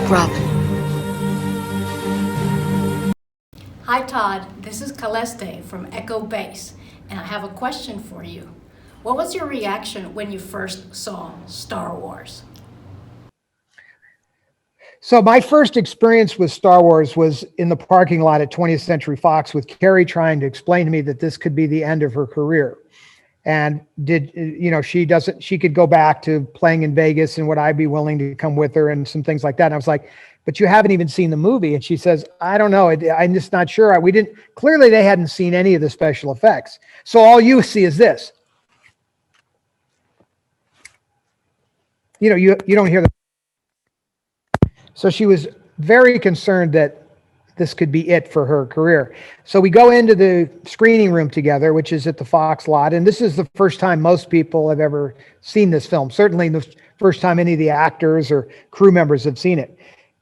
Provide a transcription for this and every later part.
Robin. Hi Todd, this is Caleste from Echo Base, and I have a question for you. What was your reaction when you first saw Star Wars? So my first experience with Star Wars was in the parking lot at 20th Century Fox with Carrie trying to explain to me that this could be the end of her career. And she could go back to playing in Vegas and would I be willing to come with her and some things like that. And I was like, but you haven't even seen the movie. And she says, I don't know. I'm just not sure. Clearly they hadn't seen any of the special effects. So all you see is this. You don't hear the. So she was very concerned that this could be it for her career. So we go into the screening room together, which is at the Fox lot. And this is the first time most people have ever seen this film. Certainly the first time any of the actors or crew members have seen it.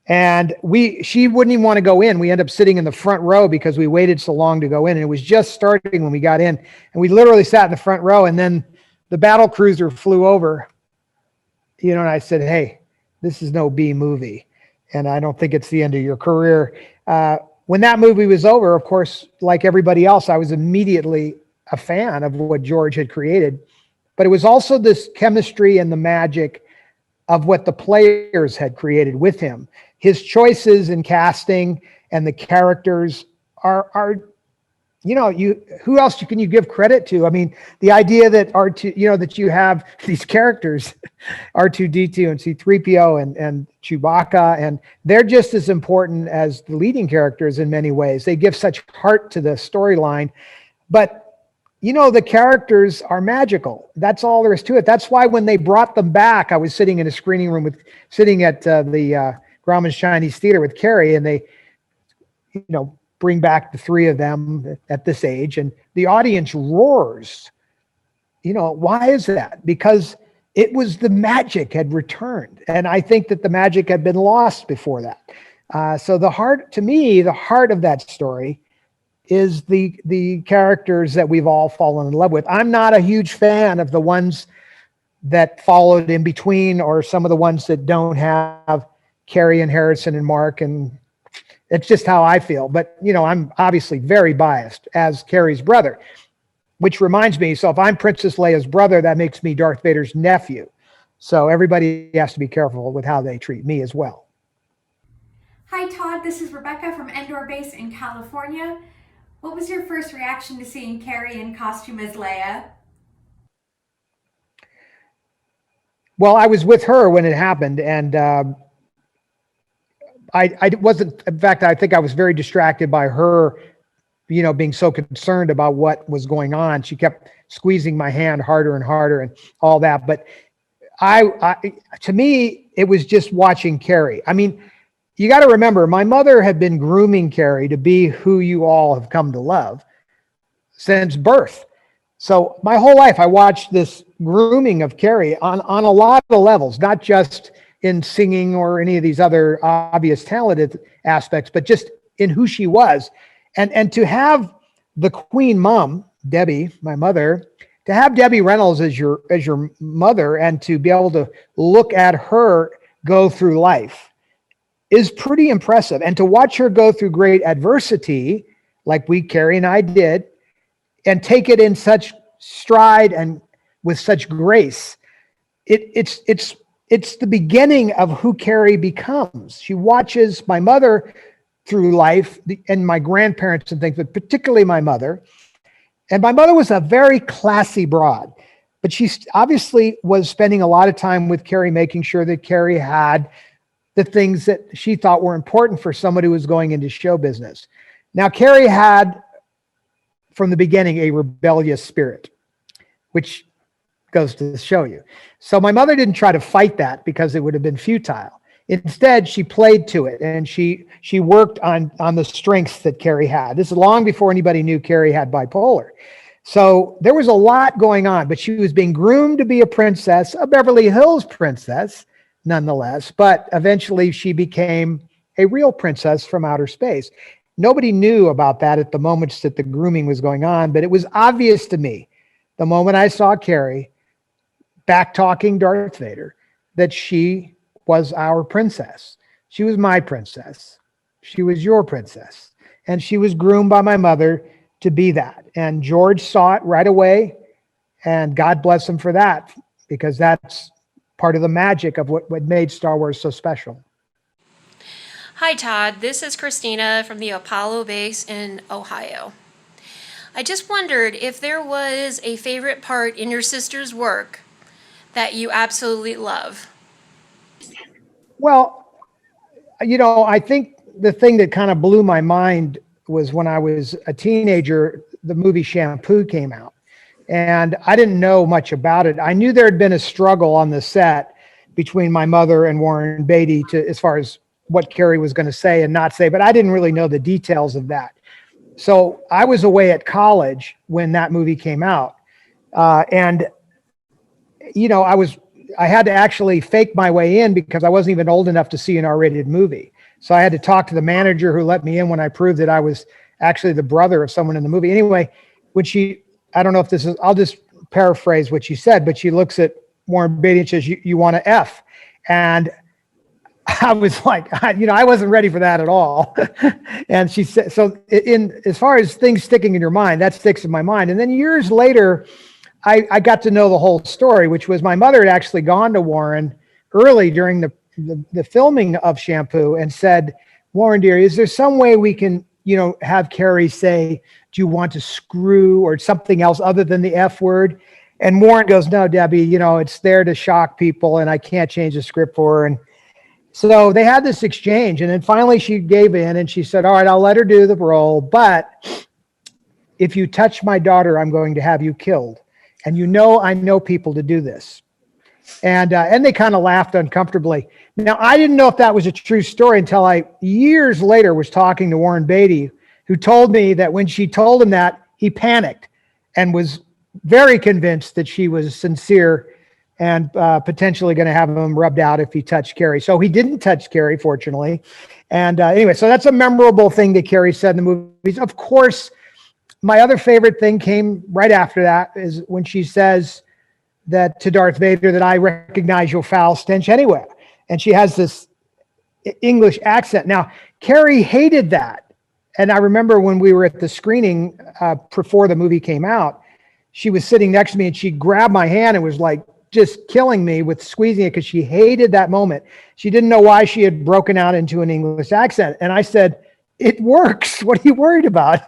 And she wouldn't even want to go in. We ended up sitting in the front row because we waited so long to go in. And it was just starting when we got in. And we literally sat in the front row. And then the battle cruiser flew over, and I said, hey, this is no B movie. And I don't think it's the end of your career. When that movie was over, of course, like everybody else, I was immediately a fan of what George had created. But it was also this chemistry and the magic of what the players had created with him. His choices in casting and the characters are who else can you give credit to? I mean, the idea that R2, that you have these characters, R2-D2 and C-3PO and Chewbacca, and they're just as important as the leading characters in many ways. They give such heart to the storyline, but the characters are magical. That's all there is to it. That's why when they brought them back, I was sitting in a screening room sitting at the Grauman's Chinese Theater with Carrie, and they, bring back the three of them at this age, and the audience roars. Why is that? Because it was the magic had returned, and I think that the magic had been lost before that. So the heart of that story is the characters that we've all fallen in love with. I'm not a huge fan of the ones that followed in between, or some of the ones that don't have Carrie and Harrison and Mark, and it's just how I feel. But, I'm obviously very biased as Carrie's brother, which reminds me, so if I'm Princess Leia's brother, that makes me Darth Vader's nephew. So everybody has to be careful with how they treat me as well. Hi, Todd. This is Rebecca from Endor Base in California. What was your first reaction to seeing Carrie in costume as Leia? Well, I was with her when it happened, and I wasn't, in fact, I think I was very distracted by her, being so concerned about what was going on. She kept squeezing my hand harder and harder and all that. But to me, it was just watching Carrie. I mean, you got to remember, my mother had been grooming Carrie to be who you all have come to love since birth. So my whole life, I watched this grooming of Carrie on a lot of levels, not just in singing or any of these other obvious talented aspects, but just in who she was. And to have the Queen Mom, Debbie, my mother, to have Debbie Reynolds as your mother, and to be able to look at her go through life is pretty impressive. And to watch her go through great adversity, like Carrie and I did, and take it in such stride and with such grace, it's the beginning of who Carrie becomes. She watches my mother through life and my grandparents and things, but particularly my mother. And my mother was a very classy broad, but she obviously was spending a lot of time with Carrie, making sure that Carrie had the things that she thought were important for somebody who was going into show business. Now, Carrie had, from the beginning, a rebellious spirit, which goes to show you. So my mother didn't try to fight that because it would have been futile. Instead, she played to it, and she worked on the strengths that Carrie had. This is long before anybody knew Carrie had bipolar. So there was a lot going on, but she was being groomed to be a princess, a Beverly Hills princess, nonetheless. But eventually she became a real princess from outer space. Nobody knew about that at the moments that the grooming was going on, but it was obvious to me the moment I saw Carrie back talking Darth Vader that she was our princess. She was my princess. She was your princess. And she was groomed by my mother to be that. And George saw it right away. And God bless him for that, because that's part of the magic of what made Star Wars so special. Hi, Todd. This is Christina from the Apollo base in Ohio. I just wondered if there was a favorite part in your sister's work that you absolutely love. Well, I think the thing that kind of blew my mind was when I was a teenager, the movie Shampoo came out. And I didn't know much about it. I knew there had been a struggle on the set between my mother and Warren Beatty as far as what Carrie was going to say and not say, but I didn't really know the details of that. So I was away at college when that movie came out. And I had to actually fake my way in because I wasn't even old enough to see an R-rated movie. So I had to talk to the manager who let me in when I proved that I was actually the brother of someone in the movie. Anyway, I don't know if this is, I'll just paraphrase what she said, but she looks at Warren Beatty and says, you want to F? And I was like, I wasn't ready for that at all. And she said, so as far as things sticking in your mind, that sticks in my mind. And then years later, I got to know the whole story, which was my mother had actually gone to Warren early during the filming of Shampoo and said, Warren, dear, is there some way we can, have Carrie say, do you want to screw or something else other than the F word? And Warren goes, no, Debbie, it's there to shock people and I can't change the script for her. And so they had this exchange, and then finally she gave in and she said, all right, I'll let her do the role, but if you touch my daughter, I'm going to have you killed. And I know people to do this. And they kind of laughed uncomfortably. Now, I didn't know if that was a true story until I, years later, was talking to Warren Beatty, who told me that when she told him that, he panicked and was very convinced that she was sincere and potentially going to have him rubbed out if he touched Carrie. So he didn't touch Carrie, fortunately. And anyway, so that's a memorable thing that Carrie said in the movies. Of course, my other favorite thing came right after that, is when she says that to Darth Vader, that I recognize your foul stench anywhere. And she has this English accent. Now, Carrie hated that. And I remember when we were at the screening before the movie came out, she was sitting next to me and she grabbed my hand and was like just killing me with squeezing it because she hated that moment. She didn't know why she had broken out into an English accent. And I said, it works. What are you worried about?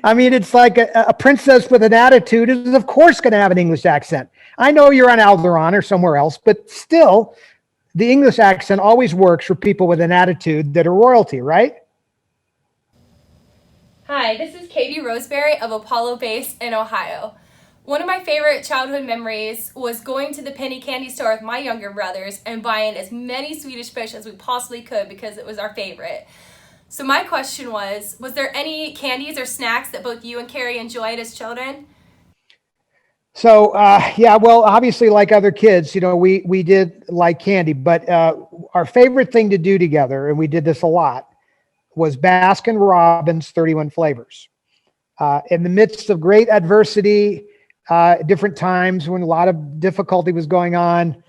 I mean, it's like a princess with an attitude is of course going to have an English accent. I know you're on Alderaan or somewhere else, but still the English accent always works for people with an attitude that are royalty, right? Hi, this is Katie Roseberry of Apollo Base in Ohio. One of my favorite childhood memories was going to the penny candy store with my younger brothers and buying as many Swedish Fish as we possibly could because it was our favorite. So my question was there any candies or snacks that both you and Carrie enjoyed as children? So, yeah, well, obviously like other kids, we did like candy, but our favorite thing to do together, and we did this a lot, was Baskin Robbins 31 flavors. In the midst of great adversity, different times when a lot of difficulty was going on,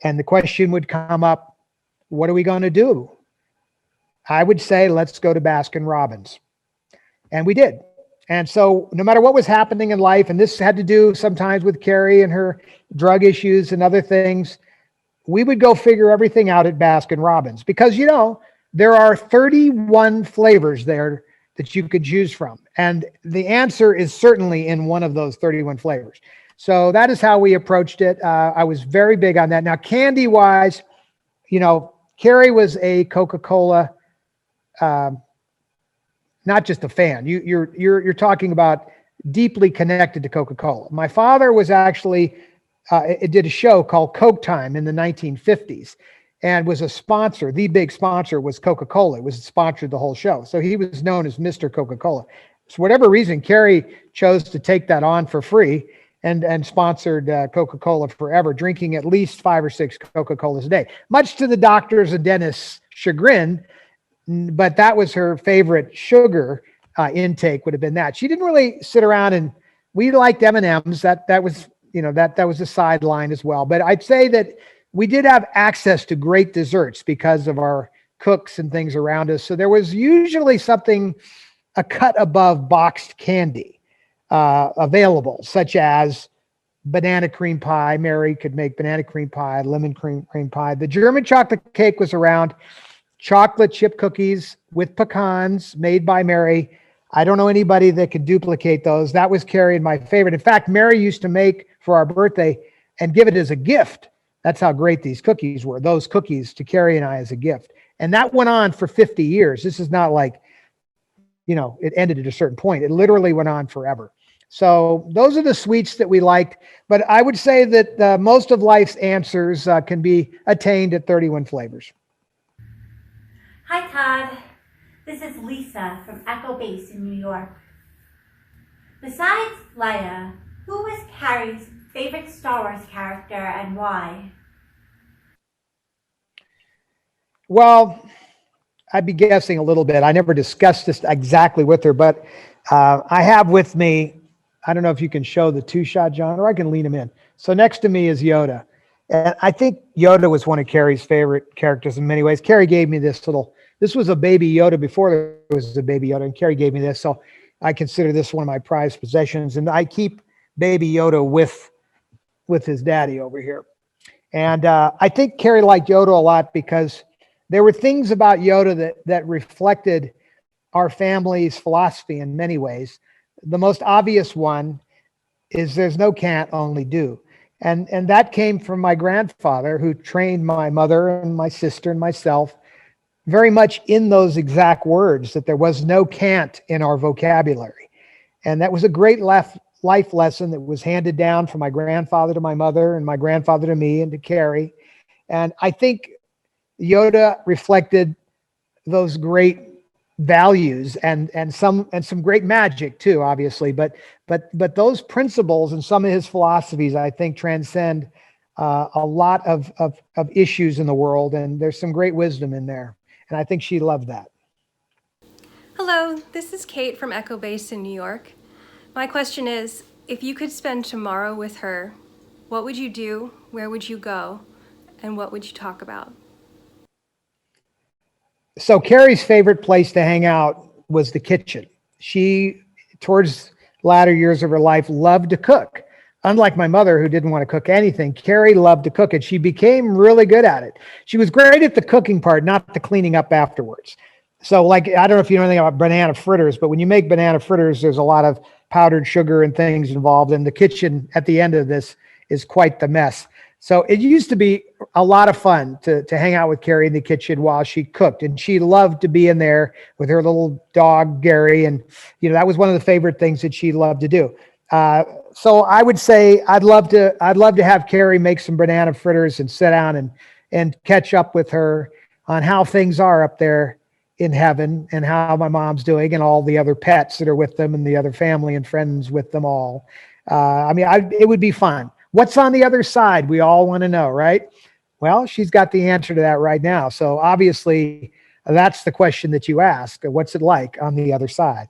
and the question would come up, what are we going to do? I would say, let's go to Baskin Robbins. And we did. And so no matter what was happening in life, and this had to do sometimes with Carrie and her drug issues and other things, we would go figure everything out at Baskin Robbins because, there are 31 flavors there that you could choose from. And the answer is certainly in one of those 31 flavors. So that is how we approached it. I was very big on that. Now, candy wise, Carrie was a Coca-Cola, not just a fan. You're talking about deeply connected to Coca-Cola. My father was actually, it did a show called Coke Time in the 1950s. And was a sponsor. The big sponsor was Coca-Cola. It was sponsored the whole show. So he was known as Mr. Coca-Cola. For whatever reason, Carrie chose to take that on for free and sponsored Coca-Cola forever, drinking at least 5 or 6 Coca-Colas a day, much to the doctors and dentists' chagrin. But that was her favorite sugar intake would have been that. She didn't really sit around and we liked M&Ms. That was, that was a sideline as well. But I'd say that we did have access to great desserts because of our cooks and things around us. So there was usually something a cut above boxed candy available, such as banana cream pie. Mary could make banana cream pie, lemon cream pie. The German chocolate cake was around. Chocolate chip cookies with pecans made by Mary. I don't know anybody that could duplicate those. That was Carrie and my favorite. In fact, Mary used to make for our birthday and give it as a gift. That's how great these cookies were, those cookies to Carrie and I as a gift. And that went on for 50 years. This is not like, it ended at a certain point. It literally went on forever. So those are the sweets that we liked. But I would say that most of life's answers can be attained at 31 flavors. Hi Todd, this is Lisa from Echo Base in New York. Besides Leia, who was Carrie's favorite Star Wars character and why? Well, I'd be guessing a little bit. I never discussed this exactly with her, but I have with me, I don't know if you can show the two-shot, John, or I can lean him in. So next to me is Yoda. And I think Yoda was one of Carrie's favorite characters in many ways. Carrie gave me this was a baby Yoda before there was a baby Yoda, and Carrie gave me this. So I consider this one of my prized possessions. And I keep baby Yoda with his daddy over here. And I think Carrie liked Yoda a lot because there were things about Yoda that reflected our family's philosophy in many ways. The most obvious one is there's no can't, only do. And that came from my grandfather, who trained my mother and my sister and myself very much in those exact words, that there was no can't in our vocabulary. And that was a great life lesson that was handed down from my grandfather to my mother and my grandfather to me and to Carrie. And I think Yoda reflected those great values and some great magic too, obviously, but those principles and some of his philosophies, I think, transcend a lot of issues in the world, and there's some great wisdom in there, and I think she loved that. Hello, this is Kate from Echo Base in New York. My question is, if you could spend tomorrow with her, what would you do, where would you go, and what would you talk about? So Carrie's favorite place to hang out was the kitchen. She, towards latter years of her life, loved to cook. Unlike my mother, who didn't want to cook anything, Carrie loved to cook, and she became really good at it. She was great at the cooking part, not the cleaning up afterwards. So, I don't know if you know anything about banana fritters, but when you make banana fritters, there's a lot of powdered sugar and things involved, and the kitchen at the end of this is quite the mess. So it used to be a lot of fun to hang out with Carrie in the kitchen while she cooked. And she loved to be in there with her little dog, Gary. And, that was one of the favorite things that she loved to do. So I would say I'd love to have Carrie make some banana fritters and sit down and catch up with her on how things are up there in heaven and how my mom's doing and all the other pets that are with them and the other family and friends with them all. It would be fun. What's on the other side? We all want to know, right? Well, she's got the answer to that right now. So obviously, that's the question that you ask. What's it like on the other side?